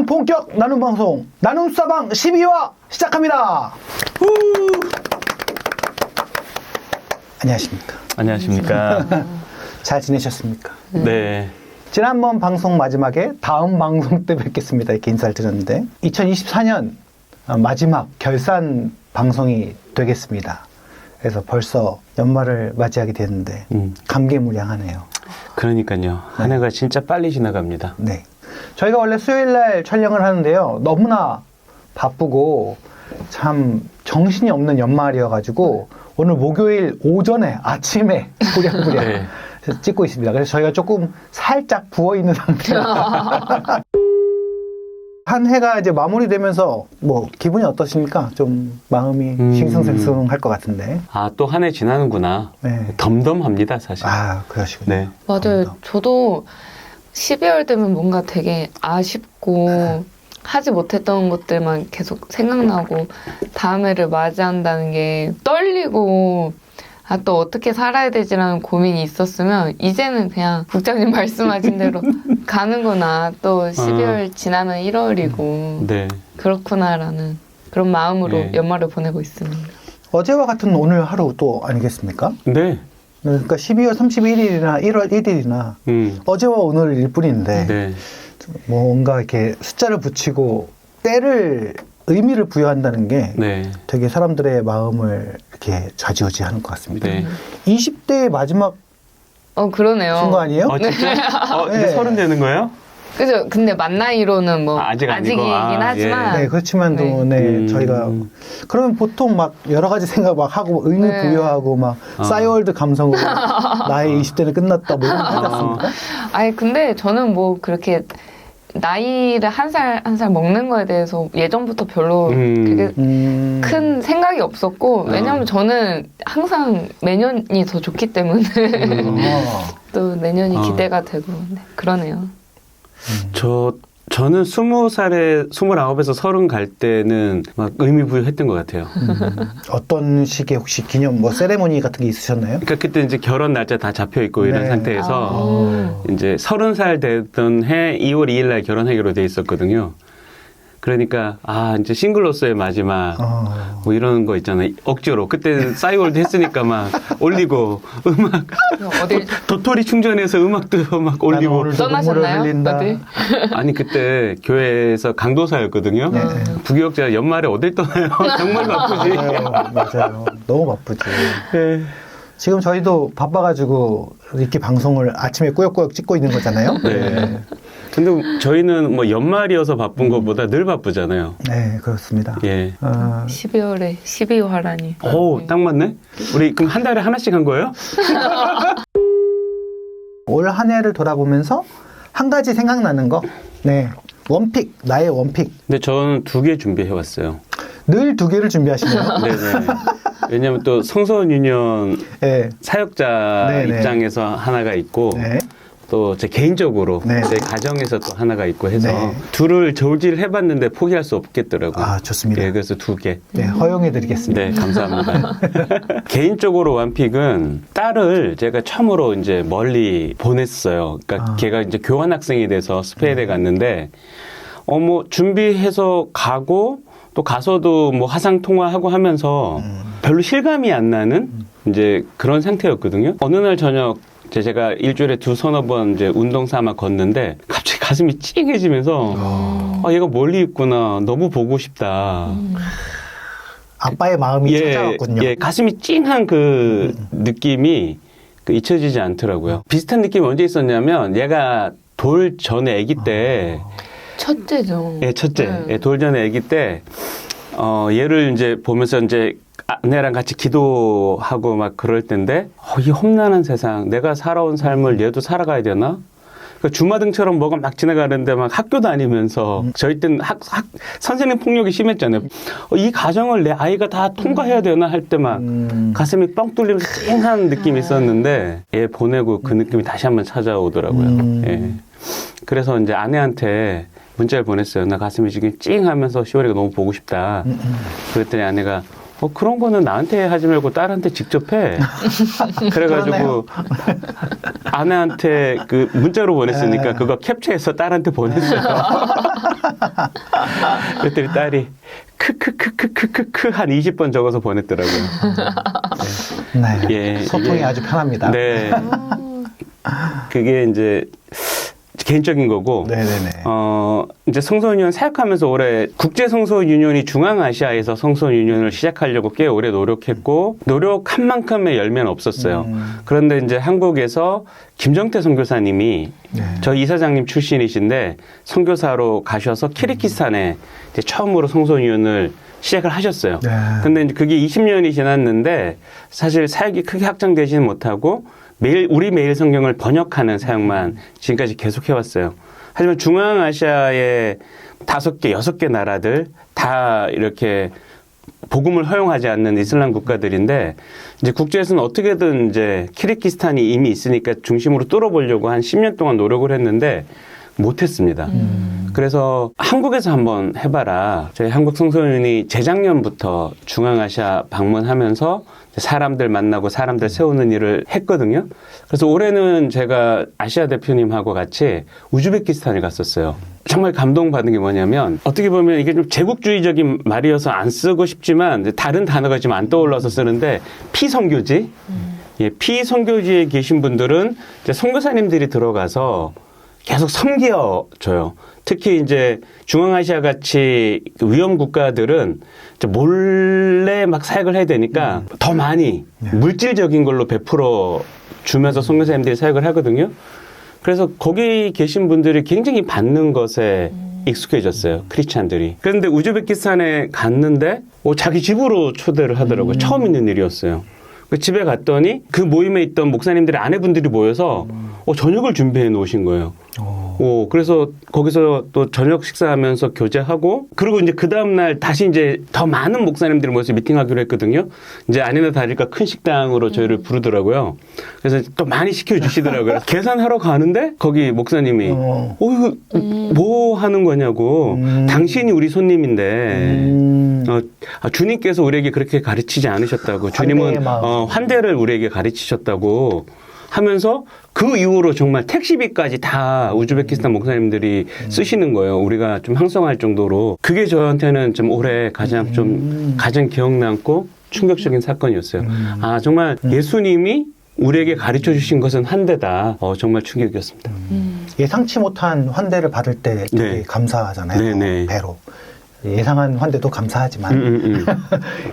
본격 나눔 방송 나눔 사방 12화 시작합니다. 안녕하십니까. 안녕하십니까. 잘 지내셨습니까? 네. 지난번 방송 마지막에 다음 방송 때 뵙겠습니다 이렇게 인사를 드렸는데 2024년 마지막 결산 방송이 되겠습니다. 그래서 벌써 연말을 맞이하게 됐는데 감개무량하네요. 그러니까요. 한 해가 진짜 빨리 지나갑니다. 네. 저희가 원래 수요일 날 촬영을 하는데요. 너무나 바쁘고 참 정신이 없는 연말이어가지고 오늘 목요일 오전에 아침에 부랴부랴 네. 찍고 있습니다. 그래서 저희가 조금 살짝 부어있는 상태라 한 해가 이제 마무리되면서 뭐 기분이 어떠십니까? 좀 마음이 싱숭생숭할 것 같은데. 아, 또 한 해 지나는구나. 네. 덤덤합니다, 사실. 아, 그러시군요. 네. 맞아요. 덤덤. 저도 12월 되면 뭔가 되게 아쉽고 하지 못했던 것들만 계속 생각나고 다음 해를 맞이한다는 게 떨리고 아, 또 어떻게 살아야 되지라는 고민이 있었으면 이제는 그냥 국장님 말씀하신 대로 가는구나. 또 12월 지나면 1월이고 네. 그렇구나라는 그런 마음으로 네. 연말을 보내고 있습니다. 어제와 같은 오늘 하루 또 아니겠습니까? 네. 그러니까 12월 31일이나 1월 1일이나 어제와 오늘일 뿐인데 네. 뭔가 이렇게 숫자를 붙이고 때를 의미를 부여한다는 게 네. 되게 사람들의 마음을 이렇게 좌지우지하는 것 같습니다. 네. 20대의 마지막 그러네요. 신거 아니에요? 진짜? 이제 네. 30 되는 거예요? 그죠? 근데 만 나이로는 뭐 아직 아니고. 아직이긴 아, 하지만 네, 그렇지만도 네, 저희가 그러면 보통 막 여러 가지 생각 막 하고 의미 네. 부여하고 막 싸이월드 감성으로 나의 20대는 끝났다 뭐 이런 거 하지 않습니까? 아니 근데 저는 뭐 그렇게 나이를 한 살 한 살 먹는 거에 대해서 예전부터 별로 되게 큰 생각이 없었고 왜냐면 저는 항상 매년이 더 좋기 때문에 또 내년이 기대가 되고 네, 그러네요. 저는 20살에, 29에서 30 갈 때는 막 의미 부여했던 것 같아요. 어떤 식의 혹시 기념 뭐 세레모니 같은 게 있으셨나요? 그러니까 그때 이제 결혼 날짜 다 잡혀 있고 이런 네. 상태에서 이제 30살 되던 해 2월 2일 날 결혼하기로 돼 있었거든요. 그러니까 이제 싱글로서의 마지막 뭐 이런 거 있잖아요. 억지로 그때 싸이월드 했으니까 막 올리고 음악 어딜 도토리 충전해서 음악도 막 올리고 오늘도 떠나셨나요? 눈물을 흘린다. 어디? 아니 그때 교회에서 강도사였거든요. 네. 부교역자 연말에 어딜 떠나요? 정말 바쁘지. 맞아요. 너무 바쁘죠. 네. 지금 저희도 바빠가지고 이렇게 방송을 아침에 꾸역꾸역 찍고 있는 거잖아요. 네. 근데 저희는 뭐 연말이어서 바쁜 것보다 늘 바쁘잖아요. 네, 그렇습니다. 예. 12월에 12화라니. 오, 딱 맞네. 우리 그럼 한 달에 하나씩 한 거예요? 올 한 해를 돌아보면서 한 가지 생각나는 거. 네. 원픽, 나의 원픽. 근데 저는 2개 준비해 왔어요. 늘 2개를 준비하시네요. 네네. 왜냐면 또 성서원 유년 네. 사역자 네네. 입장에서 하나가 있고 네. 또 제 개인적으로 네. 제 가정에서 또 하나가 있고 해서 네. 둘을 저울질 해봤는데 포기할 수 없겠더라고요. 아, 좋습니다. 예, 그래서 2개. 네, 허용해드리겠습니다. 네, 감사합니다. 개인적으로 원픽은 딸을 제가 처음으로 이제 멀리 보냈어요. 그러니까 걔가 이제 교환학생이 돼서 스페인에 갔는데, 뭐 준비해서 가고, 또 가서도 뭐 화상 통화하고 하면서 별로 실감이 안 나는 이제 그런 상태였거든요. 어느 날 저녁 제가 일주일에 2-3번 이제 운동 삼아 걷는데 갑자기 가슴이 찡해지면서 얘가 멀리 있구나. 너무 보고 싶다. 아빠의 마음이 찾아왔군요. 예, 가슴이 찡한 그 느낌이 잊혀지지 않더라고요. 비슷한 느낌이 언제 있었냐면 얘가 돌 전에 아기 때 첫째죠. 예, 첫째. 네. 예, 돌 전에 아기 때 얘를 이제 보면서 이제 아내랑 같이 기도하고 막 그럴 때인데 이 험난한 세상 내가 살아온 삶을 얘도 살아가야 되나? 그러니까 주마등처럼 뭐가 막 지나가는데 막 학교 다니면서 저희 때는 선생님 폭력이 심했잖아요. 이 가정을 내 아이가 다 통과해야 되나 할 때 막 가슴이 뻥 뚫리면서 찡한 느낌이 있었는데 얘 보내고 그 느낌이 다시 한번 찾아오더라고요. 예. 그래서 이제 아내한테 문자를 보냈어요. 나 가슴이 지금 찡하면서 시월이가 너무 보고 싶다. 그랬더니 아내가 그런 거는 나한테 하지 말고 딸한테 직접 해. 그래가지고 아내한테 그 문자로 보냈으니까 그거 캡처해서 딸한테 보냈어요. 그랬더니 딸이 크크크크크크크 한 20번 적어서 보냈더라고요. 네. 예, 소통이 이게- 아주 편합니다. 네. 그게 이제 개인적인 거고. 네네네. 이제 성소유니언 사역하면서 올해 국제 성소유니언이 중앙아시아에서 성소유니언을 시작하려고 꽤 오래 노력했고 노력한 만큼의 열매는 없었어요. 그런데 이제 한국에서 김정태 선교사님이 네. 저희 이사장님 출신이신데 선교사로 가셔서 키르기스탄에 이제 처음으로 성소유니언을 시작을 하셨어요. 네. 근데 이제 그게 20년이 지났는데 사실 사역이 크게 확장되지는 못하고 우리 매일 성경을 번역하는 사역만 지금까지 계속 해왔어요. 하지만 중앙아시아의 5개, 6개 나라들 다 이렇게 복음을 허용하지 않는 이슬람 국가들인데 이제 국제에서는 어떻게든 이제 키르기스탄이 이미 있으니까 중심으로 뚫어보려고 한 10년 동안 노력을 했는데 못했습니다. 그래서 한국에서 한번 해봐라. 저희 한국 성소윤이 재작년부터 중앙아시아 방문하면서 사람들 만나고 사람들 세우는 일을 했거든요. 그래서 올해는 제가 아시아 대표님하고 같이 우즈베키스탄을 갔었어요. 정말 감동받은 게 뭐냐면 어떻게 보면 이게 좀 제국주의적인 말이어서 안 쓰고 싶지만 다른 단어가 지금 안 떠올라서 쓰는데 피선교지. 예, 피선교지에 계신 분들은 이제 선교사님들이 들어가서 계속 섬겨줘요. 특히 이제 중앙아시아 같이 위험 국가들은 이제 몰래 막 사역을 해야 되니까 더 많이 물질적인 걸로 베풀어 주면서 선교사님들이 사역을 하거든요. 그래서 거기 계신 분들이 굉장히 받는 것에 익숙해졌어요. 크리스찬들이. 그런데 우즈베키스탄에 갔는데 자기 집으로 초대를 하더라고요. 처음 있는 일이었어요. 그 집에 갔더니 그 모임에 있던 목사님들의 아내분들이 모여서 저녁을 준비해 놓으신 거예요. 그래서 거기서 또 저녁 식사하면서 교제하고, 그리고 이제 그 다음날 다시 이제 더 많은 목사님들이 모여서 미팅하기로 했거든요. 이제 아니나 다를까 큰 식당으로 저희를 부르더라고요. 그래서 또 많이 시켜주시더라고요. 계산하러 가는데 거기 목사님이, 이거 뭐 하는 거냐고. 당신이 우리 손님인데, 주님께서 우리에게 그렇게 가르치지 않으셨다고. 주님은 환대를 우리에게 가르치셨다고 하면서 그 이후로 정말 택시비까지 다 우즈베키스탄 목사님들이 쓰시는 거예요. 우리가 좀 항성할 정도로. 그게 저한테는 좀 올해 가장 가장 기억 남고 충격적인 사건이었어요. 정말 예수님이 우리에게 가르쳐 주신 것은 환대다. 정말 충격이었습니다. 예상치 못한 환대를 받을 때 되게 네. 감사하잖아요. 네네. 배로. 예상한 환대도 감사하지만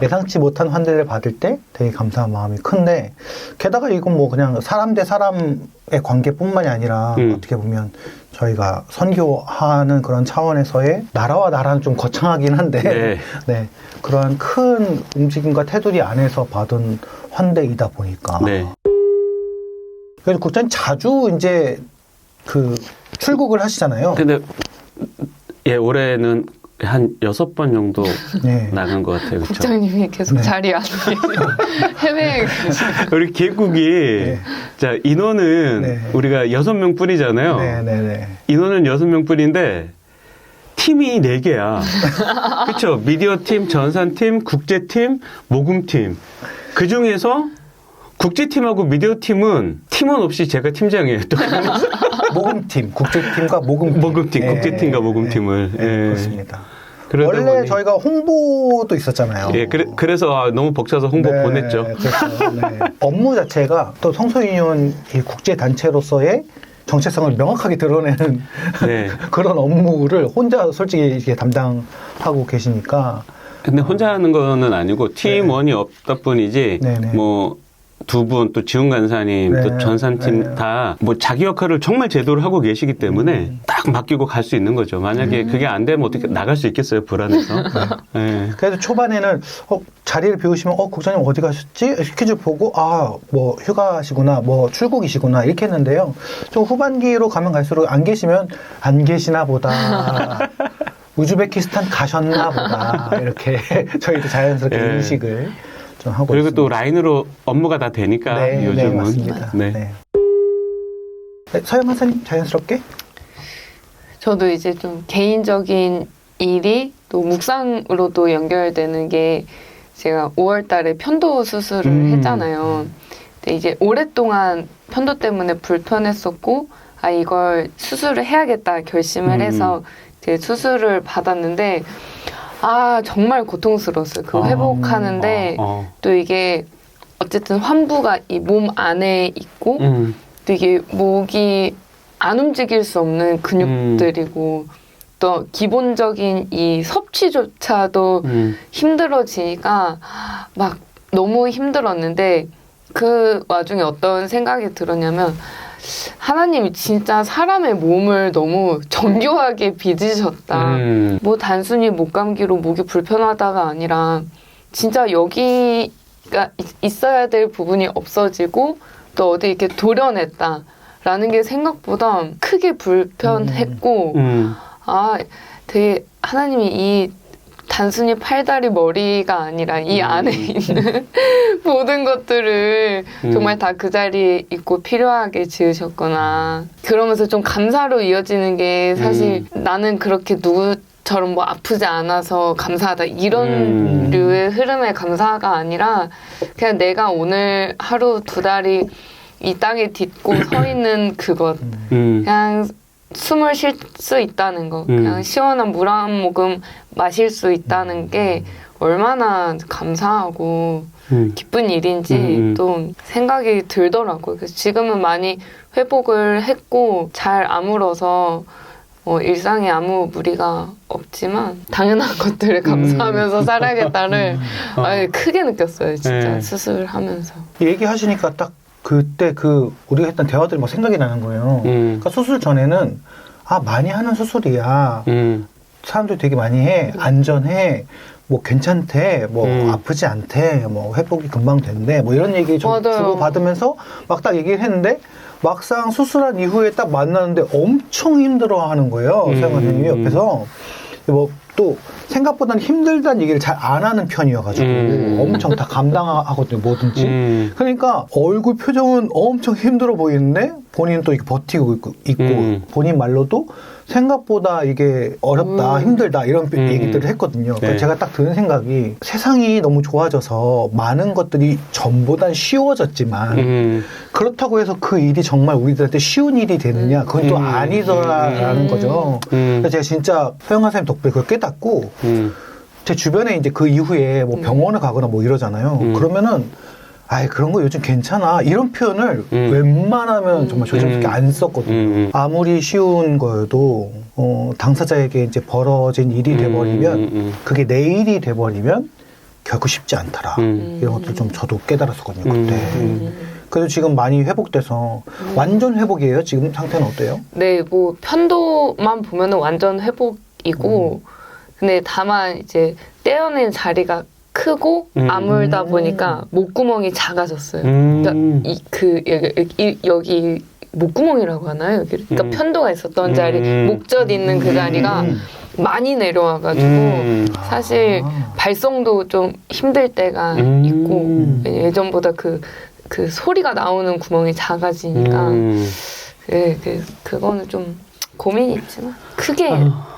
예상치 못한 환대를 받을 때 되게 감사한 마음이 큰데, 게다가 이건 뭐 그냥 사람 대 사람의 관계뿐만이 아니라 어떻게 보면 저희가 선교하는 그런 차원에서의 나라와 나라는 좀 거창하긴 한데 네. 네, 그런 큰 움직임과 테두리 안에서 받은 환대이다 보니까 네. 그래서 국장님 자주 이제 그 출국을 하시잖아요. 근데 올해는 한 6번 정도 네. 나간 것 같아요. 그렇죠? 국장님이 계속 네. 자리에 안 계세요. 해외에 계시고. 우리 기획국이 네. 자 인원은 네. 우리가 6명 뿐이잖아요. 네네네. 인원은 6명 뿐인데 팀이 4개야. 그렇죠? 미디어팀, 전산팀, 국제팀, 모금팀. 그중에서 국제팀하고 미디어팀은 팀원 없이 제가 팀장이에요. 또 모금팀, 국제팀과 모금팀. 모금팀, 예, 국제팀과 모금팀을. 예, 예. 그렇습니다. 그러다 원래 보니- 저희가 홍보도 있었잖아요. 예, 그래서 너무 벅차서 홍보 네, 보냈죠. 그렇죠. 네. 업무 자체가 또 성소유니온 국제 단체로서의 정체성을 명확하게 드러내는 네. 그런 업무를 혼자 솔직히 이렇게 담당하고 계시니까. 근데 혼자 하는 거는 아니고 팀원이 없다 뿐이지 네네. 뭐 2분 또 지훈 간사님 네. 또 전산팀 네. 다 뭐 자기 역할을 정말 제대로 하고 계시기 때문에 딱 맡기고 갈 수 있는 거죠. 만약에 그게 안 되면 어떻게 나갈 수 있겠어요, 불안해서. 네. 그래도 초반에는 자리를 비우시면 국장님 어디 가셨지? 스케줄 보고 뭐 휴가시구나, 뭐 출국이시구나 이렇게 했는데요. 좀 후반기로 가면 갈수록 안 계시면 안 계시나 보다. 우즈베키스탄 가셨나 보다. 이렇게 저희도 자연스럽게 예. 인식을 좀 하고 그리고 있습니다. 또 라인으로 업무가 다 되니까 네, 요즘은. 네, 맞습니다. 네. 네. 네, 서영 하사님 자연스럽게? 저도 이제 좀 개인적인 일이 또 묵상으로도 연결되는 게, 제가 5월 달에 편도 수술을 했잖아요. 근데 이제 오랫동안 편도 때문에 불편했었고, 이걸 수술을 해야겠다 결심을 해서 이제 수술을 받았는데 아 정말 고통스러웠어요. 그 회복하는데 또 이게 어쨌든 환부가 이 몸 안에 있고 또 이게 목이 안 움직일 수 없는 근육들이고 또 기본적인 이 섭취조차도 힘들어지니까 막 너무 힘들었는데 그 와중에 어떤 생각이 들었냐면 하나님이 진짜 사람의 몸을 너무 정교하게 빚으셨다. 뭐 단순히 목감기로 목이 불편하다가 아니라 진짜 여기가 있어야 될 부분이 없어지고 또 어디 이렇게 도려냈다라는 게 생각보다 크게 불편했고 아 되게 하나님이 이 단순히 팔다리 머리가 아니라 이 안에 있는 모든 것들을 정말 다 그 자리에 있고 필요하게 지으셨구나. 그러면서 좀 감사로 이어지는 게 사실 나는 그렇게 누구처럼 뭐 아프지 않아서 감사하다 이런 류의 흐름의 감사가 아니라 그냥 내가 오늘 하루 두 다리 이 땅에 딛고 서 있는 그것 그냥 숨을 쉴 수 있다는 거 그냥 시원한 물 한 모금 마실 수 있다는 게 얼마나 감사하고 기쁜 일인지 또 생각이 들더라고요. 그래서 지금은 많이 회복을 했고 잘 아물어서 일상에 아무 무리가 없지만 당연한 것들을 감사하면서 살아야겠다를 크게 느꼈어요. 진짜 수술하면서. 얘기하시니까 딱 그때 우리가 했던 대화들이 막 생각이 나는 거예요. 그러니까 수술 전에는 많이 하는 수술이야. 사람들이 되게 많이 해. 안전해. 뭐 괜찮대. 뭐 아프지 않대. 뭐 회복이 금방 된대. 뭐 이런 얘기 좀 주고 받으면서 막 딱 얘기를 했는데 막상 수술한 이후에 딱 만나는데 엄청 힘들어 하는 거예요. 서영 선생님이 옆에서. 뭐 또 생각보다는 힘들다는 얘기를 잘 안 하는 편이어가지고 엄청 다 감당하거든요, 뭐든지. 그러니까 얼굴 표정은 엄청 힘들어 보이는데 본인은 또 이렇게 버티고 있고 본인 말로도 생각보다 이게 어렵다, 힘들다 이런 얘기들을 했거든요. 그래서 제가 딱 드는 생각이 세상이 너무 좋아져서 많은 것들이 전보단 쉬워졌지만 그렇다고 해서 그 일이 정말 우리들한테 쉬운 일이 되느냐 그건 또 아니더라라는 거죠. 그래서 제가 진짜 서영아 선생님 덕분에 그걸 깨닫고 제 주변에 이제 그 이후에 뭐 병원을 가거나 뭐 이러잖아요. 그러면은 그런 거 요즘 괜찮아. 이런 표현을 웬만하면 정말 조심스럽게 안 썼거든요. 아무리 쉬운 거여도, 당사자에게 이제 벌어진 일이 돼버리면, 그게 내 일이 돼버리면 결코 쉽지 않더라. 이런 것들 좀 저도 깨달았었거든요, 그때. 그래도 지금 많이 회복돼서, 완전 회복이에요? 지금 상태는 어때요? 네, 뭐, 편도만 보면은 완전 회복이고, 근데 다만 이제 떼어낸 자리가 크고 아물다 보니까 목구멍이 작아졌어요. 그러니까 여기 목구멍이라고 하나요? 여기 그러니까 편도가 있었던 자리, 목젖 있는 그 자리가 많이 내려와가지고 사실 발성도 좀 힘들 때가 있고 예전보다 그 소리가 나오는 구멍이 작아지니까 그거는 좀 고민이 있지만 크게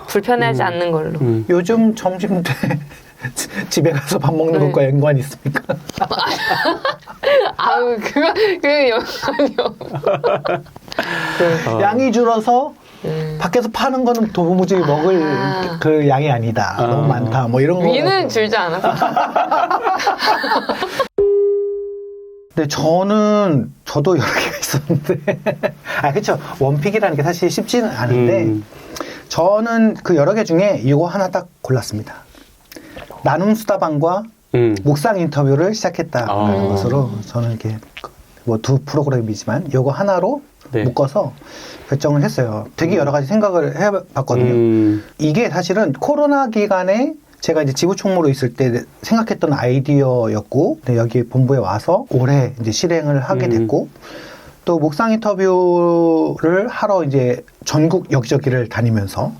불편하지 않는 걸로. 요즘 점심 때 집에 가서 밥 먹는 것과 연관이 있습니까? 그거 연관이 없어. 양이 줄어서 밖에서 파는 거는 도무지 먹을 그 양이 아니다. 너무 많다. 뭐 이런 거. 위는 줄지 않았어. 근데 저도 여러 개가 있었는데. 그쵸. 원픽이라는 게 사실 쉽지는 않은데, 저는 그 여러 개 중에 이거 하나 딱 골랐습니다. 나눔 수다방과 묵상 인터뷰를 시작했다는 것으로 저는 이렇게 뭐 두 프로그램이지만 이거 하나로 묶어서 결정을 했어요. 되게 여러 가지 생각을 해봤거든요. 이게 사실은 코로나 기간에 제가 이제 지부총무로 있을 때 생각했던 아이디어였고, 여기 본부에 와서 올해 이제 실행을 하게 됐고, 또 묵상 인터뷰를 하러 이제 전국 여기저기를 다니면서,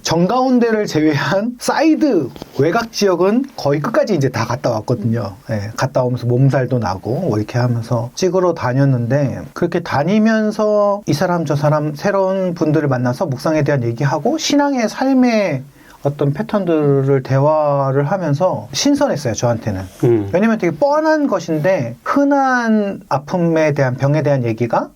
정가운데를 제외한 사이드 외곽 지역은 거의 끝까지 이제 다 갔다 왔거든요. 갔다 오면서 몸살도 나고 뭐 이렇게 하면서 찍으러 다녔는데, 그렇게 다니면서 이 사람 저 사람 새로운 분들을 만나서 묵상에 대한 얘기하고 신앙의 삶의 어떤 패턴들을 대화를 하면서 신선했어요, 저한테는. 왜냐면 되게 뻔한 것인데 흔한 아픔에 대한 병에 대한 얘기가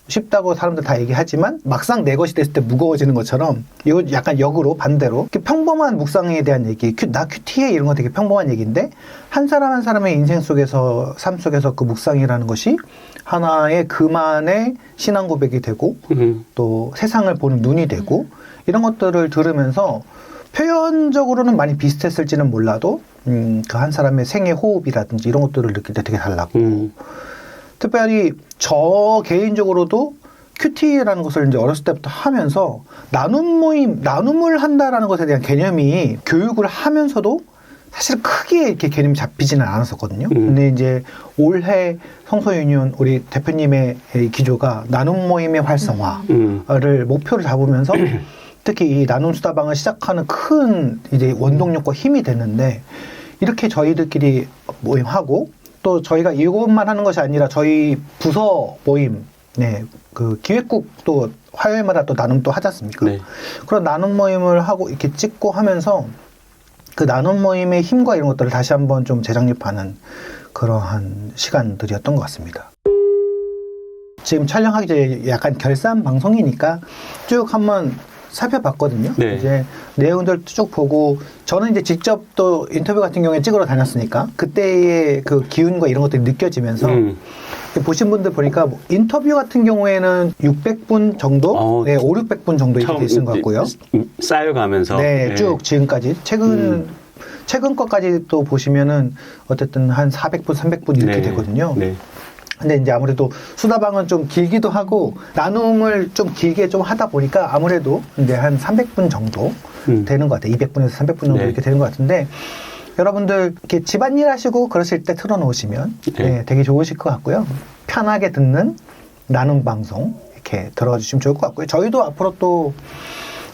쉽다고 사람들 다 얘기하지만 막상 내 것이 됐을 때 무거워지는 것처럼 이거 약간 역으로 반대로 이렇게 평범한 묵상에 대한 얘기, 나 큐티해 이런 거 되게 평범한 얘기인데 한 사람 한 사람의 인생 속에서 삶 속에서 그 묵상이라는 것이 하나의 그만의 신앙 고백이 되고 또 세상을 보는 눈이 되고 이런 것들을 들으면서 표현적으로는 많이 비슷했을지는 몰라도 그 한 사람의 생애 호흡이라든지 이런 것들을 느낄 때 되게 달랐고 특별히 저 개인적으로도 큐티라는 것을 이제 어렸을 때부터 하면서 나눔을 한다라는 것에 대한 개념이 교육을 하면서도 사실 크게 이렇게 개념이 잡히지는 않았었거든요. 근데 이제 올해 성서유니온 우리 대표님의 이 기조가 나눔 모임의 활성화를 목표를 잡으면서 특히 이 나눔 수다방을 시작하는 큰 이제 원동력과 힘이 됐는데 이렇게 저희들끼리 모임하고 또 저희가 이것만 하는 것이 아니라 저희 부서 모임, 네, 그 기획국도 화요일마다 또 나눔 또 하지 않습니까? 네. 그런 나눔 모임을 하고 이렇게 찍고 하면서 그 나눔 모임의 힘과 이런 것들을 다시 한번 좀 재정립하는 그러한 시간들이었던 것 같습니다. 지금 촬영하기 전에 약간 결산 방송이니까 쭉 한번 살펴봤거든요. 네. 이제 내용들 쭉 보고 저는 이제 직접 또 인터뷰 같은 경우에 찍으러 다녔으니까 그때의 그 기운과 이런 것들이 느껴지면서 보신 분들 보니까 뭐 인터뷰 같은 경우에는 600분 정도, 네, 500~600분 정도 이렇게 되신 것 같고요. 쌓여가면서 네, 쭉 지금까지 최근 것까지 또 보시면은 어쨌든 한 400분, 300분 이렇게 네. 되거든요. 네. 근데 이제 아무래도 수다방은 좀 길기도 하고 나눔을 좀 길게 좀 하다 보니까 아무래도 이제 한 300분 정도 되는 것 같아요. 200분에서 300분 정도 네. 이렇게 되는 것 같은데 여러분들 이렇게 집안일 하시고 그러실 때 틀어놓으시면 네, 되게 좋으실 것 같고요. 편하게 듣는 나눔 방송 이렇게 들어가 주시면 좋을 것 같고요. 저희도 앞으로 또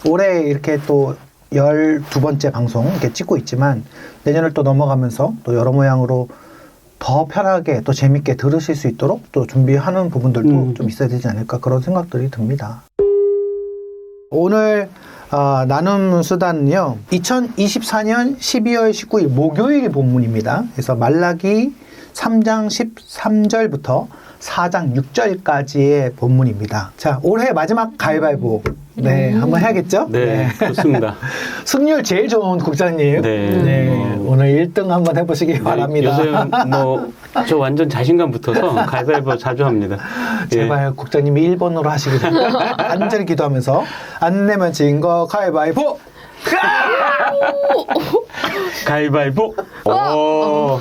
올해 이렇게 또 12번째 방송 이렇게 찍고 있지만 내년을 또 넘어가면서 또 여러 모양으로 더 편하게 또 재밌게 들으실 수 있도록 또 준비하는 부분들도 좀 있어야 되지 않을까 그런 생각들이 듭니다. 오늘 나눔 수단은요 2024년 12월 19일 목요일 본문입니다. 그래서 말라기 3장 13절부터 4장 6절까지의 본문입니다. 자, 올해 마지막 가위바위보 네, 한번 해야겠죠? 네, 좋습니다. 승률 제일 좋은 국장님. 네. 오늘 1등 한번 해보시기 바랍니다. 요즘 뭐 저 완전 자신감 붙어서 가위바위보 자주 합니다. 제발 국장님이 1번으로 하시길 간절히 기도하면서 안 내면 진 거 가위바위보! 가위바위보. 오.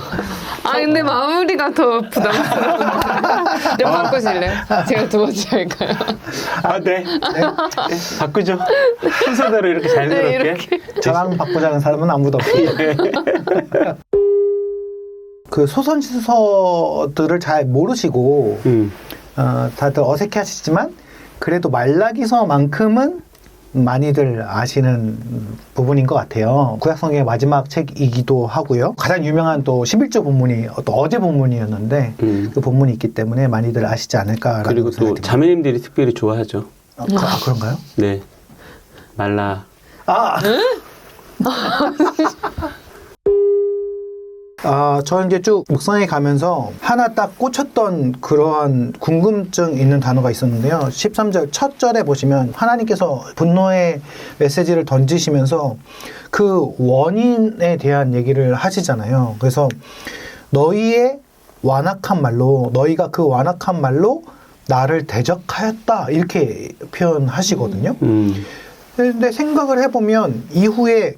아 근데 마무리가 더 부담스러운데 좀 바꾸실래요? 제가 두 번째 할까요? 네. 바꾸죠. 순서대로 이렇게 자연스럽게. 이렇게. 저랑 바꾸자는 사람은 아무도 없어요. 그 소선지서들을 잘 모르시고 다들 어색해 하시지만 그래도 말라기서만큼은 많이들 아시는 부분인 것 같아요. 구약성경의 마지막 책이기도 하고요. 가장 유명한 또 11조 본문이 또 어제 본문이었는데 그 본문이 있기 때문에 많이들 아시지 않을까라는 그리고 또 생각이 자매님들이 특별히 좋아하죠. 그런가요? 네. 말라. 저는 이제 쭉 묵상해 가면서 하나 딱 꽂혔던 그러한 궁금증 있는 단어가 있었는데요. 13절 첫 절에 보시면 하나님께서 분노의 메시지를 던지시면서 그 원인에 대한 얘기를 하시잖아요. 그래서 너희의 완악한 말로 너희가 그 완악한 말로 나를 대적하였다 이렇게 표현하시거든요. 근데 생각을 해보면 이후에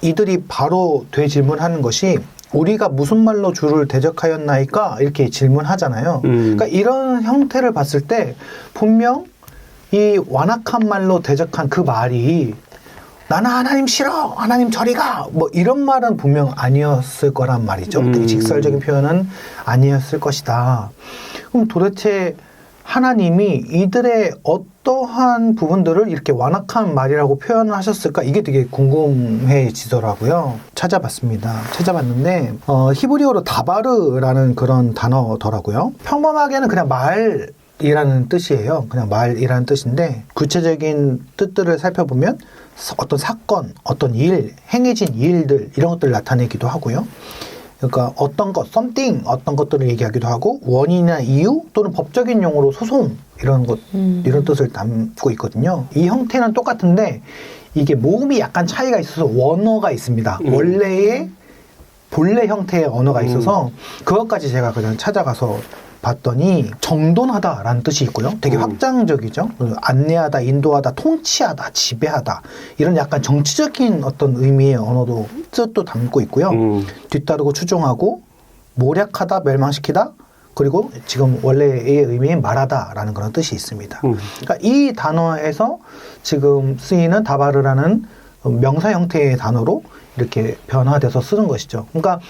이들이 바로 되질문하는 것이 우리가 무슨 말로 주를 대적하였나이까 이렇게 질문하잖아요. 그러니까 이런 형태를 봤을 때 분명 이 완악한 말로 대적한 그 말이 나는 하나님 싫어, 하나님 저리 가, 뭐 이런 말은 분명 아니었을 거란 말이죠. 되게 직설적인 표현은 아니었을 것이다. 그럼 도대체 하나님이 이들의 어떠한 부분들을 이렇게 완악한 말이라고 표현을 하셨을까? 이게 되게 궁금해지더라고요. 찾아봤는데 히브리어로 다바르라는 그런 단어더라고요. 평범하게는 그냥 말이라는 뜻이에요. 그냥 말이라는 뜻인데 구체적인 뜻들을 살펴보면 어떤 사건, 어떤 일, 행해진 일들 이런 것들을 나타내기도 하고요. 그러니까 어떤 것, something, 어떤 것들을 얘기하기도 하고 원인이나 이유 또는 법적인 용어로 소송 이런 것 이런 뜻을 담고 있거든요. 이 형태는 똑같은데 이게 모음이 약간 차이가 있어서 원어가 있습니다. 원래의 본래 형태의 언어가 있어서 그것까지 제가 그냥 찾아가서 봤더니 정돈하다라는 뜻이 있고요. 되게 확장적이죠. 안내하다, 인도하다, 통치하다, 지배하다 이런 약간 정치적인 어떤 의미의 언어도 뜻도 담고 있고요. 뒤따르고 추종하고 모략하다, 멸망시키다 그리고 지금 원래의 의미인 말하다라는 그런 뜻이 있습니다. 그러니까 이 단어에서 지금 쓰이는 다바르라는 명사 형태의 단어로 이렇게 변화돼서 쓰는 것이죠. 그러니까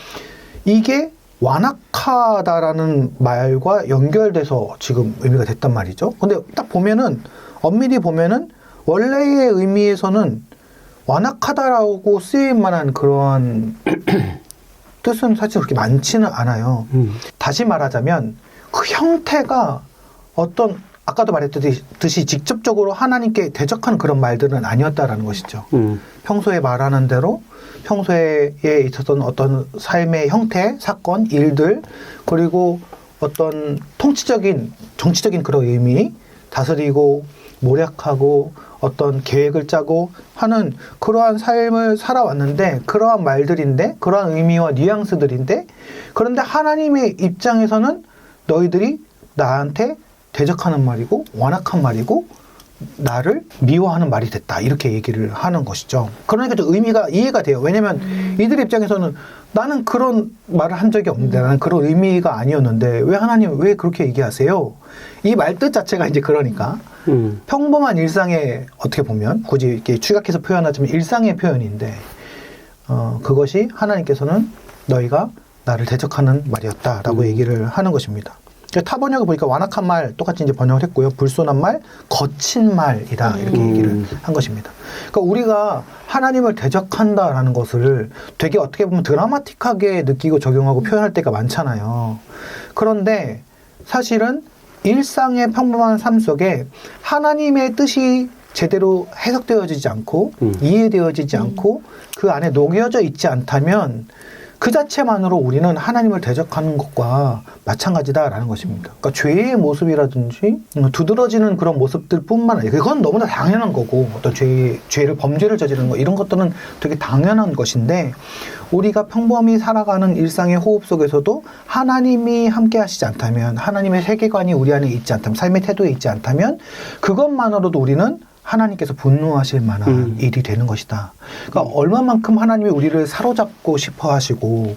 이게 완악하다라는 말과 연결돼서 지금 의미가 됐단 말이죠. 근데 딱 보면은 엄밀히 보면은 원래의 의미에서는 완악하다라고 쓰일 만한 그러한 뜻은 사실 그렇게 많지는 않아요. 다시 말하자면 그 형태가 어떤 아까도 말했듯이 직접적으로 하나님께 대적하는 그런 말들은 아니었다라는 것이죠. 평소에 말하는 대로 평소에 있었던 어떤 삶의 형태, 사건, 일들 그리고 어떤 통치적인, 정치적인 그런 의미 다스리고 모략하고 어떤 계획을 짜고 하는 그러한 삶을 살아왔는데 그러한 말들인데 그러한 의미와 뉘앙스들인데 그런데 하나님의 입장에서는 너희들이 나한테 대적하는 말이고 완악한 말이고 나를 미워하는 말이 됐다 이렇게 얘기를 하는 것이죠. 그러니까 좀 의미가 이해가 돼요. 왜냐하면 이들 입장에서는 나는 그런 말을 한 적이 없는데 나는 그런 의미가 아니었는데 왜 하나님 왜 그렇게 얘기하세요? 이 말뜻 자체가 이제 그러니까 평범한 일상에 어떻게 보면 굳이 이렇게 축약해서 표현하자면 일상의 표현인데 그것이 하나님께서는 너희가 나를 대적하는 말이었다라고 얘기를 하는 것입니다. 타 번역을 보니까 완악한 말 똑같이 이제 번역을 했고요. 불손한 말, 거친 말이다 이렇게 얘기를 한 것입니다. 그러니까 우리가 하나님을 대적한다라는 것을 되게 어떻게 보면 드라마틱하게 느끼고 적용하고 표현할 때가 많잖아요. 그런데 사실은 일상의 평범한 삶 속에 하나님의 뜻이 제대로 해석되어지지 않고 이해되어지지 않고 그 안에 녹여져 있지 않다면 그 자체만으로 우리는 하나님을 대적하는 것과 마찬가지다라는 것입니다. 그러니까 죄의 모습이라든지 두드러지는 그런 모습들 뿐만 아니라 그건 너무나 당연한 거고 어떤 죄를 범죄를 저지르는 거 이런 것들은 되게 당연한 것인데 우리가 평범히 살아가는 일상의 호흡 속에서도 하나님이 함께 하시지 않다면 하나님의 세계관이 우리 안에 있지 않다면 삶의 태도에 있지 않다면 그것만으로도 우리는 하나님께서 분노하실 만한 일이 되는 것이다. 그러니까 얼마만큼 하나님이 우리를 사로잡고 싶어 하시고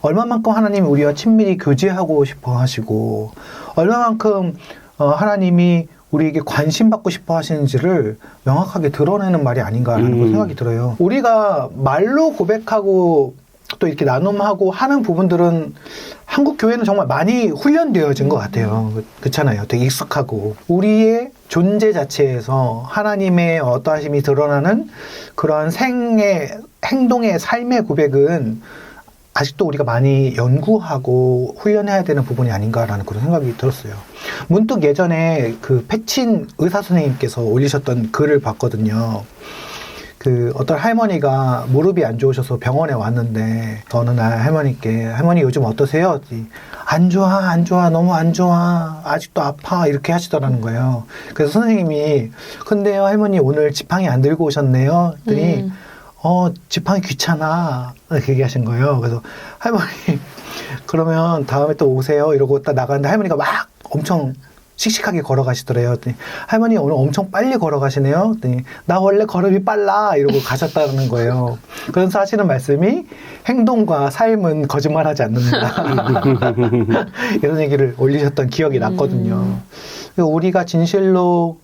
얼마만큼 하나님이 우리와 친밀히 교제하고 싶어 하시고 얼마만큼 하나님이 우리에게 관심받고 싶어 하시는지를 명확하게 드러내는 말이 아닌가라는 생각이 들어요. 우리가 말로 고백하고 또 이렇게 나눔하고 하는 부분들은 한국 교회는 정말 많이 훈련되어진 것 같아요. 그렇잖아요. 되게 익숙하고 우리의 존재 자체에서 하나님의 어떠하심이 드러나는 그러한 행동의 삶의 고백은 아직도 우리가 많이 연구하고 훈련해야 되는 부분이 아닌가라는 그런 생각이 들었어요. 문득 예전에 그 패친 의사 선생님께서 올리셨던 글을 봤거든요. 그 어떤 할머니가 무릎이 안 좋으셔서 병원에 왔는데 어느 날 할머니 요즘 어떠세요? 안 좋아 너무 안 좋아 아직도 아파 이렇게 하시더라는 거예요. 그래서 선생님이 근데요 할머니 오늘 지팡이 안 들고 오셨네요. 그랬더니 지팡이 귀찮아 이렇게 얘기하신 거예요. 그래서 할머니 그러면 다음에 또 오세요 이러고 딱 나갔는데 할머니가 막 엄청 씩씩하게 걸어가시더래요. 그랬더니 할머니 오늘 엄청 빨리 걸어가시네요. 그랬더니 나 원래 걸음이 빨라 이러고 가셨다는 거예요. 그래서 하시는 말씀이 행동과 삶은 거짓말하지 않는다. 이런 얘기를 올리셨던 기억이 났거든요. 우리가 진실로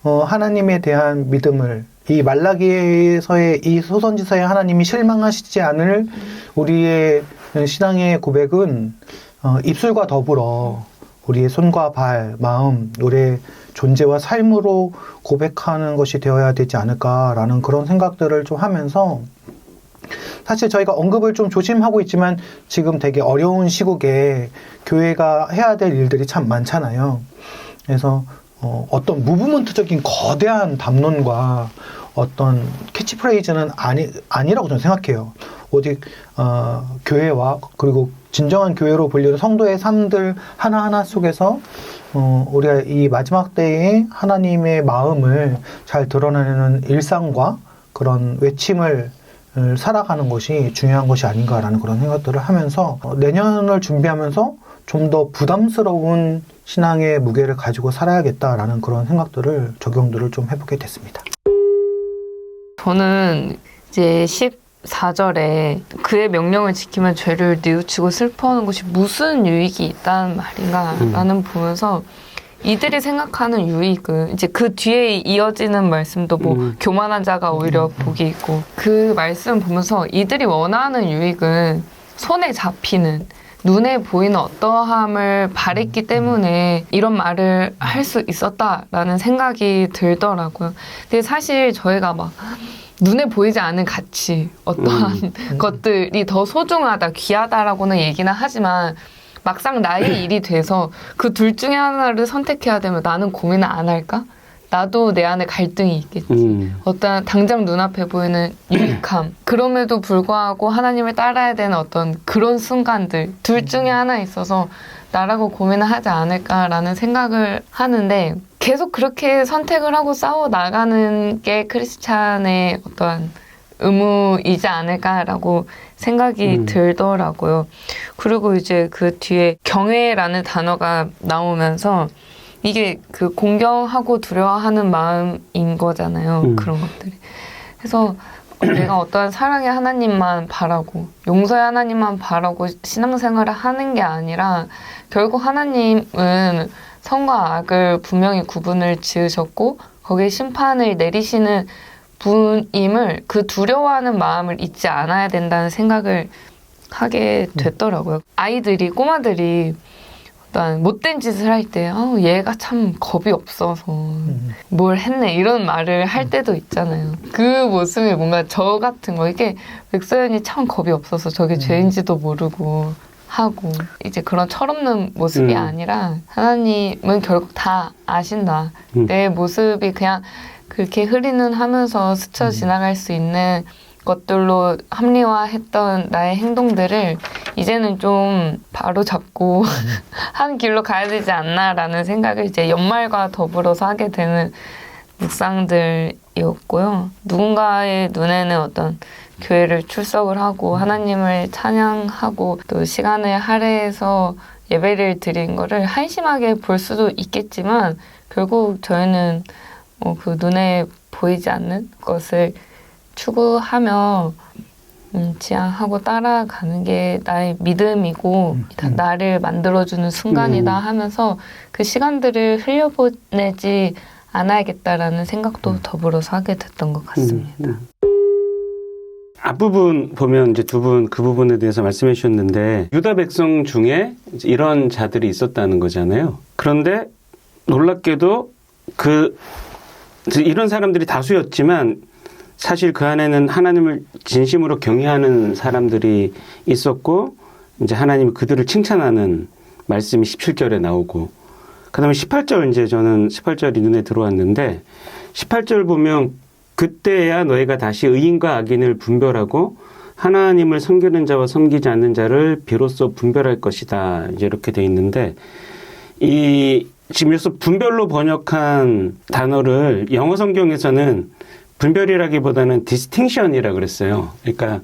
하나님에 대한 믿음을 이 말라기에서의 이 소선지서의 하나님이 실망하시지 않을 우리의 신앙의 고백은 입술과 더불어 우리의 손과 발, 마음, 우리의 존재와 삶으로 고백하는 것이 되어야 되지 않을까라는 그런 생각들을 좀 하면서 사실 저희가 언급을 좀 조심하고 있지만 지금 되게 어려운 시국에 교회가 해야 될 일들이 참 많잖아요. 그래서 어떤 무브먼트적인 거대한 담론과 어떤 캐치프레이즈는 아니라고 저는 생각해요. 오직 교회와 그리고 진정한 교회로 불리는 성도의 삶들 하나하나 속에서 우리가 이 마지막 때에 하나님의 마음을 잘 드러내는 일상과 그런 외침을 살아가는 것이 중요한 것이 아닌가라는 그런 생각들을 하면서 내년을 준비하면서 좀 더 부담스러운 신앙의 무게를 가지고 살아야겠다라는 그런 생각들을 적용들을 좀 해보게 됐습니다. 저는 이제 14절에 그의 명령을 지키면 죄를 뉘우치고 슬퍼하는 것이 무슨 유익이 있다는 말인가라는 보면서 이들이 생각하는 유익은 이제 그 뒤에 이어지는 말씀도 뭐 교만한 자가 오히려 복이 있고 그 말씀 보면서 이들이 원하는 유익은 손에 잡히는 눈에 보이는 어떠함을 바랬기 때문에 이런 말을 할 수 있었다라는 생각이 들더라고요. 근데 사실 저희가 막 눈에 보이지 않는 가치, 어떠한 것들이 더 소중하다, 귀하다라고는 얘기는 하지만 막상 나의 일이 돼서 그 둘 중에 하나를 선택해야 되면 나는 고민을 안 할까? 나도 내 안에 갈등이 있겠지. 어떤 당장 눈앞에 보이는 유익함. 그럼에도 불구하고 하나님을 따라야 되는 어떤 그런 순간들. 둘 중에 하나 있어서 나라고 고민을 하지 않을까라는 생각을 하는데 계속 그렇게 선택을 하고 싸워 나가는 게 크리스찬의 어떠한 의무이지 않을까라고 생각이 들더라고요. 그리고 이제 그 뒤에 경외라는 단어가 나오면서 이게 그 공경하고 두려워하는 마음인 거잖아요. 그런 것들이. 그래서 내가 어떠한 사랑의 하나님만 바라고 용서의 하나님만 바라고 신앙생활을 하는 게 아니라 결국 하나님은 선과 악을 분명히 구분을 지으셨고 거기에 심판을 내리시는 분임을 그 두려워하는 마음을 잊지 않아야 된다는 생각을 하게 됐더라고요. 아이들이 꼬마들이 어떤 못된 짓을 할 때 얘가 참 겁이 없어서 뭘 했네 이런 말을 할 때도 있잖아요. 그 모습이 뭔가 저 같은 거 이게 백서연이 참 겁이 없어서 저게 죄인지도 모르고 하고 이제 그런 철없는 모습이 아니라 하나님은 결국 다 아신다. 내 모습이 그냥 그렇게 흐리는 하면서 스쳐 지나갈 수 있는 것들로 합리화했던 나의 행동들을 이제는 좀 바로 잡고 한 길로 가야 되지 않나라는 생각을 이제 연말과 더불어서 하게 되는 묵상들이었고요. 누군가의 눈에는 어떤 교회를 출석을 하고 하나님을 찬양하고 또 시간을 할애해서 예배를 드린 거를 한심하게 볼 수도 있겠지만 결국 저희는 그 눈에 보이지 않는 것을 추구하며 지향하고 따라가는 게 나의 믿음이고 나를 만들어주는 순간이다 하면서 그 시간들을 흘려보내지 않아야겠다라는 생각도 더불어서 하게 됐던 것 같습니다. 앞부분 보면 이제 두 분 그 부분에 대해서 말씀해 주셨는데 유다 백성 중에 이제 이런 자들이 있었다는 거잖아요. 그런데 놀랍게도 이런 사람들이 다수였지만 사실 그 안에는 하나님을 진심으로 경외하는 사람들이 있었고 이제 하나님이 그들을 칭찬하는 말씀이 17절에 나오고 그다음에 18절 이제 저는 18절이 눈에 들어왔는데 18절 보면 그때야 너희가 다시 의인과 악인을 분별하고 하나님을 섬기는 자와 섬기지 않는 자를 비로소 분별할 것이다. 이제 이렇게 돼 있는데 지금 여기서 분별로 번역한 단어를 영어 성경에서는 분별이라기보다는 distinction이라고 그랬어요. 그러니까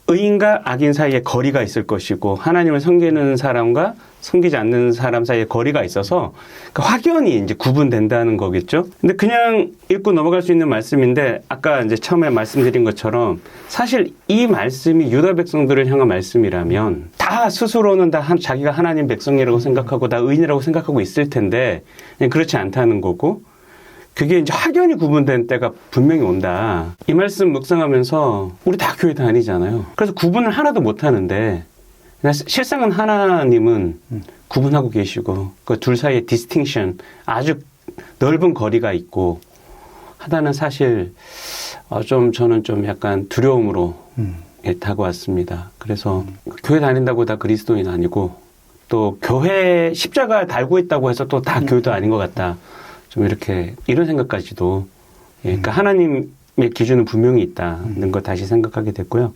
의인과 악인 사이에 거리가 있을 것이고 하나님을 섬기는 사람과 섬기지 않는 사람 사이에 거리가 있어서 확연히 이제 구분된다는 거겠죠. 근데 그냥 읽고 넘어갈 수 있는 말씀인데 아까 이제 처음에 말씀드린 것처럼 사실 이 말씀이 유다 백성들을 향한 말씀이라면 다 스스로는 다 자기가 하나님 백성이라고 생각하고 다 의인이라고 생각하고 있을 텐데 그렇지 않다는 거고 그게 이제 확연히 구분된 때가 분명히 온다. 이 말씀 묵상하면서 우리 다 교회 다니잖아요. 그래서 구분을 하나도 못 하는데 실상은 하나님은 구분하고 계시고 그 둘 사이의 디스팅션 아주 넓은 거리가 있고 하다는 사실 저는 좀 약간 두려움으로 다가왔습니다. 그래서 교회 다닌다고 다 그리스도인 아니고 또 교회 십자가 달고 있다고 해서 또 다 교회도 아닌 것 같다. 좀 이런 생각까지도 그러니까 하나님 기준은 분명히 있다는 걸 다시 생각하게 됐고요.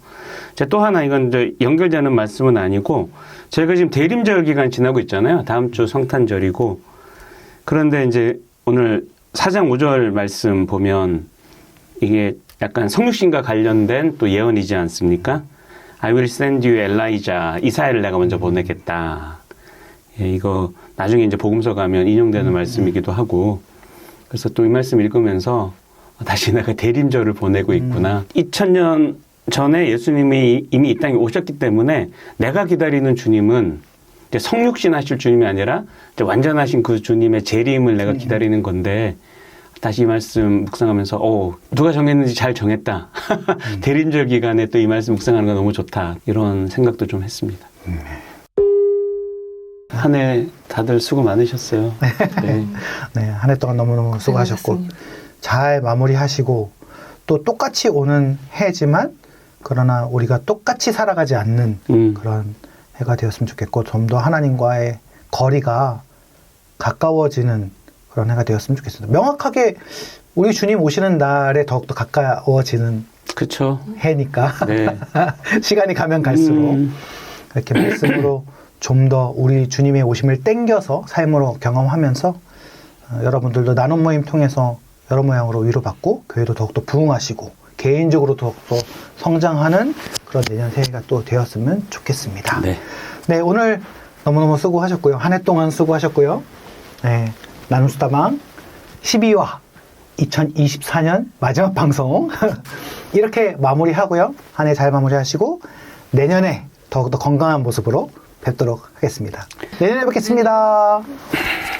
자, 또 하나 이건 이제 연결되는 말씀은 아니고 저희가 지금 대림절 기간 지나고 있잖아요. 다음 주 성탄절이고 그런데 이제 오늘 4장 5절 말씀 보면 이게 약간 성육신과 관련된 또 예언이지 않습니까? I will send you Elijah. 이사야를 내가 먼저 보내겠다. 예, 이거 나중에 이제 복음서 가면 인용되는 말씀이기도 하고 그래서 또 이 말씀 읽으면서 다시 내가 대림절을 보내고 있구나. 2000년 전에 예수님이 이미 이 땅에 오셨기 때문에 내가 기다리는 주님은 이제 성육신 하실 주님이 아니라 이제 완전하신 그 주님의 재림을 내가 기다리는 건데 다시 이 말씀 묵상하면서 누가 정했는지 잘 정했다. 대림절 기간에 또 이 말씀 묵상하는 거 너무 좋다. 이런 생각도 좀 했습니다. 한 해 다들 수고 많으셨어요. 네. 네, 한 해 동안 너무너무 수고하셨고 고생하셨습니다. 잘 마무리하시고 또 똑같이 오는 해지만 그러나 우리가 똑같이 살아가지 않는 그런 해가 되었으면 좋겠고 좀 더 하나님과의 거리가 가까워지는 그런 해가 되었으면 좋겠습니다. 명확하게 우리 주님 오시는 날에 더욱더 가까워지는 그렇죠. 해니까 네. 시간이 가면 갈수록 이렇게 말씀으로 좀 더 우리 주님의 오심을 땡겨서 삶으로 경험하면서 여러분들도 나눔 모임 통해서 여러 모양으로 위로받고 교회도 더욱더 부흥하시고 개인적으로 더욱더 성장하는 그런 내년 새해가 또 되었으면 좋겠습니다. 네. 네, 오늘 너무너무 수고하셨고요. 한 해 동안 수고하셨고요. 네, 나눔수다방 12화 2024년 마지막 방송 이렇게 마무리하고요. 한 해 잘 마무리하시고 내년에 더욱더 건강한 모습으로 뵙도록 하겠습니다. 내년에 뵙겠습니다.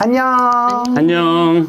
안녕. 안녕.